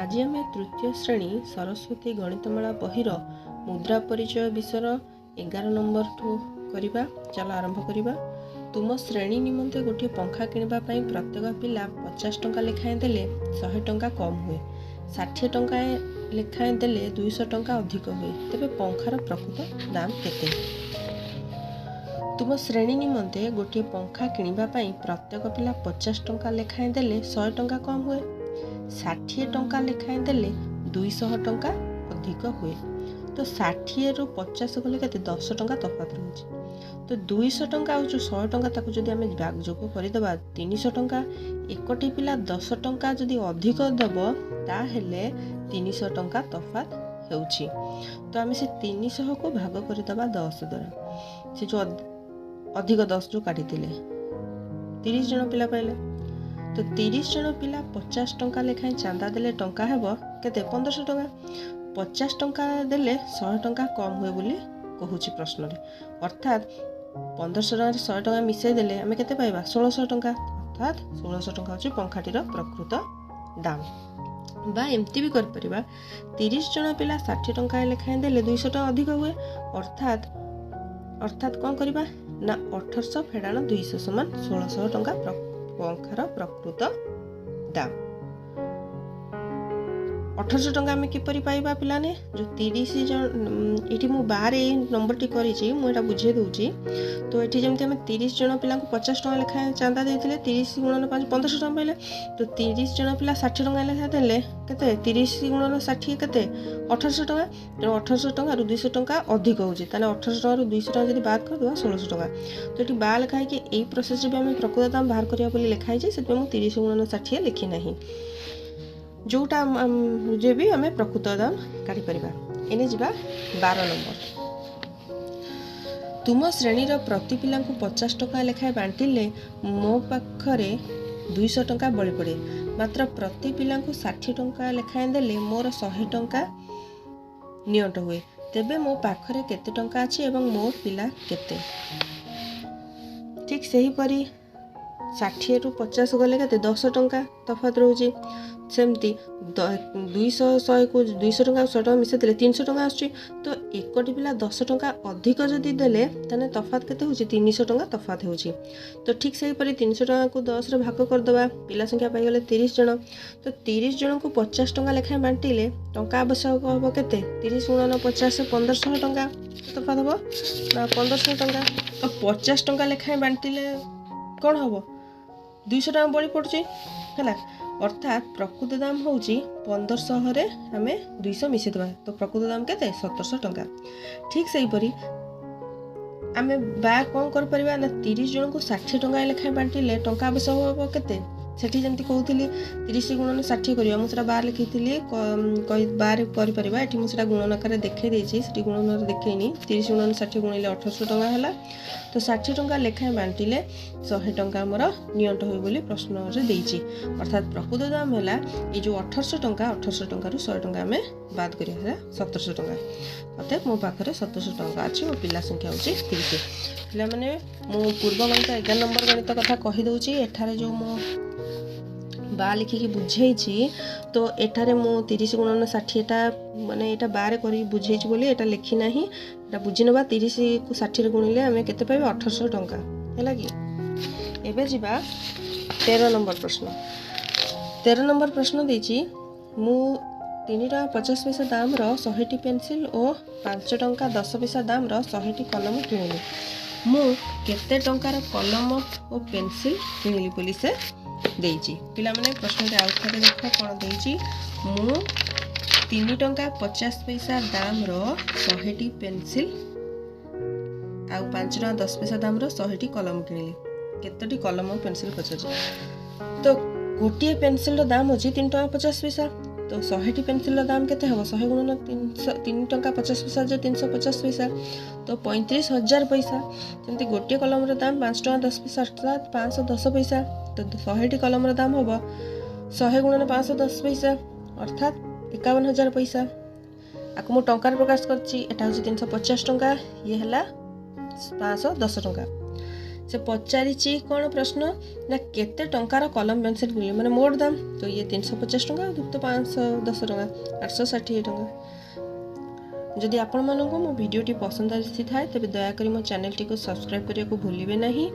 आज आम तृतीय श्रेणी सरस्वती गणितमाला बहिर मुद्रा परिचय विषय 11 नंबर ठू करवा। चल आरंभ करवा। तुम श्रेणी निमंते गोटे पंखा किणवा पाई प्रत्येक पिला 50 टंका लेखाएं देले 100 टंका कम हुए, 60 टंका लेखाएं देले 200 टंका अधिक हुए, तेबे पंखार प्रकृत दाम केते? तुम श्रेणी निमंते गोटे पंखा किणवा पाई प्रत्येक पिला 50 टंका लेखाएं देले 100 टंका कम हुए, 60 टंका लेखाएं देले 200 टंका अधिक हुए। तो 60 रु 50 गले के 10 टंका तफात रही। तो 200 टंका और 100 टंका ताको जदि आमे जोग करदेबा 300 टंका। एकटी पिला 10 टंका जदि अधिक देव ताहेले 300 टंका तफात हेउछि। तो आमे से 300 को भाग करदेबा 10 द्वारा। से जो अधिक 10 जो काटी 30 जन पिला पाइले। तो 30 जन पिला 50 टंका लेखाएं चांदा देले टंका हेबो केते 1500 टंका। 50 टंका देले 100 टंका कम हुए बोली कहूची प्रश्न रे। अर्थात 1500 टंका 100 टंका मिसाई देले आमे केते पाइबा 1600 टंका। अर्थात 1600 टंका होची पंखाटीर प्रकृत दाम। बा एमती भी कर परिबा 30 जन पिला 60 टंका लेखाएं देले 200 टंका अधिक हुए। अर्थात कौन करिबा ना 1800 फेडाण 200 समान 1600 टंका पंखार प्रकृत दाम। 1800 टंका आम किपरि पाइबा पिलाने जो 30 जन ये मु बाहर नंबर टी करी मुझे बुझे दूची। तो ये जमी आम 30 जन पिला 50 टंका लेखाएं चांदा देते 30 गुणन 5 1500 टंका पाइले। तो 30 जन पिला 60 टंका लेखा देले केते 30 गुणन 60 केते 1800 टंका। तो 1800 टंका 200 टंका अधिक होची ताने 1800 टंका 200 टंका जदी बात कर देबा 1600 टंका। तो ये बा लेखा है कि एई प्रोसेस भी आम प्रकृत दाम बाहर करिया बोली लेखा है से मु 30 गुणन 60 लिखि नाही। जोटा जे भी आम प्रकृत दाम काढ़ी परिबा। एने जिबा 12 नंबर। तुम श्रेणी प्रति पिला 50 टंका लेखाएं बांटिले मो पाखरे 200 टंका बड़ी पड़े, मात्र प्रति पिला 60 टंका लेखाएं देले मोर 100 टंका नियंट हुए, तेबे मो पाखरे केते टंका अछि एवं मोर पिला केते? ठीक सही परी 60 रु 50 गले के 10 टंका तफात रोची। सेमती 200 100 को 200 टंका 100 टंका मिसे देले 300 टंका आछी। तो एकटी पिला 10 टंका अधिक जदि देले तने तफात केते होची 300 टंका तफात होची। तो ठीक सही परी 300 टंका को 10 रे भाग कर दबा पिला संख्या पाई गेले 30 जन। तो 30 जन को 50 टंका लेखाएं बांटिले टंका आवश्यक होबो केते 30 गुणन 50 1500 टंका तफात होबो ना 1500 टंका। तो 50 टंका लेखाएं बांटिले कोन होबो 200 टंका बड़ी पड़ुची हैला। अर्थात प्रकृत दाम होची 1500 रे आमे 200 मिसे देबा। तो प्रकृत दाम केते 1700 टंका। ठीक सही परी आमे बा कोन कर परिबा ना 30 जन को 60 टंका लेखाएं बांटिले टंका आवश्यक होबो केते सेठी जेंति कहउथिली 30 गुणन 60 करिया मु सेटा बार लिखिथिली कहि बार करि परिबा। एठी मु सेटा गुणन आकार देखै देछि सेठी गुणन देखैनी 30 गुणन 60 गुणिले 1800 टंका हला। तो 60 टंका लेखाएं बांटिले 100 टंका हमर नियंट होई बोली प्रश्न रे देछि। अर्थात प्रकृत दाम हला ए जो 1800 टंका रु 100 टंका हमें बात करिया हला 1700 टंका। अतः मो पाखरे 1700 टंका अछि। मो पिला संख्या होछि 30। पिला माने मो पूर्व गणित 11 नंबर गणित कथा कहि दउछि। एठारे जो मो बा लिखिकी बुझेइछि तो एठारे मु 30 गुणन 60 टा माने एटा बारे करी बुझेइछि बोली एटा लिखि नाही। एटा बुझि नबा 30 को 60 रे गुणिले हमें केते पाइबा 1800 टंका हैला कि। एबे जिबा 13 नंबर प्रश्न। 13 नंबर प्रश्न देछि मु 3 टका 50 पैसा दाम रो 100 टी पेंसिल और 5 टंका 10 पैसा दाम रो 100 टी कलम किनिली। मु केते टंकार कलम और पेंसिल किनिली बोली से देइछि। पिला माने प्रश्न रे आउथरे देखो कोन देइछि मु 3 टंका 50 पैसा दाम रो 100 टी पेंसिल आ 5 टंका 10 पैसा दाम रो 100 टी कलम किनिली। केतोटी कलम और पेंसिल पचाछि। तो गोटिए पेंसिल रो दाम होछि 3 टंका 50 पैसा। तो 100 टी पेंसिल रो दाम केते हबो 100 गुणन 3 टंका 50 पैसा जे 350 पैसा। तो 35,000 पैसा। जेंति गोटिए कलम रो दाम 5 टंका 10 पैसा अर्थात 510 पैसा। तो 100 टी कलम रो दाम हबो 100 गुणन 510 पैसा अर्थात 51,000 पैसा। आकु मु टंकार प्रकाश करछि एटा होछि 350 टंका ये हला 510 टंका। से पचारिछि कौन प्रश्न ना केते टंकार कलम पेनसिल किनिले माने मोट दाम तो ये 350 टंका गुप्त 510 टंका 860 टंका। जदि आपण मानक मो वीडियोटी पसंद आसी थाए तेबे दया करी मो चैनल टी को सब्सक्राइब करिया को भूलिबे नहीं।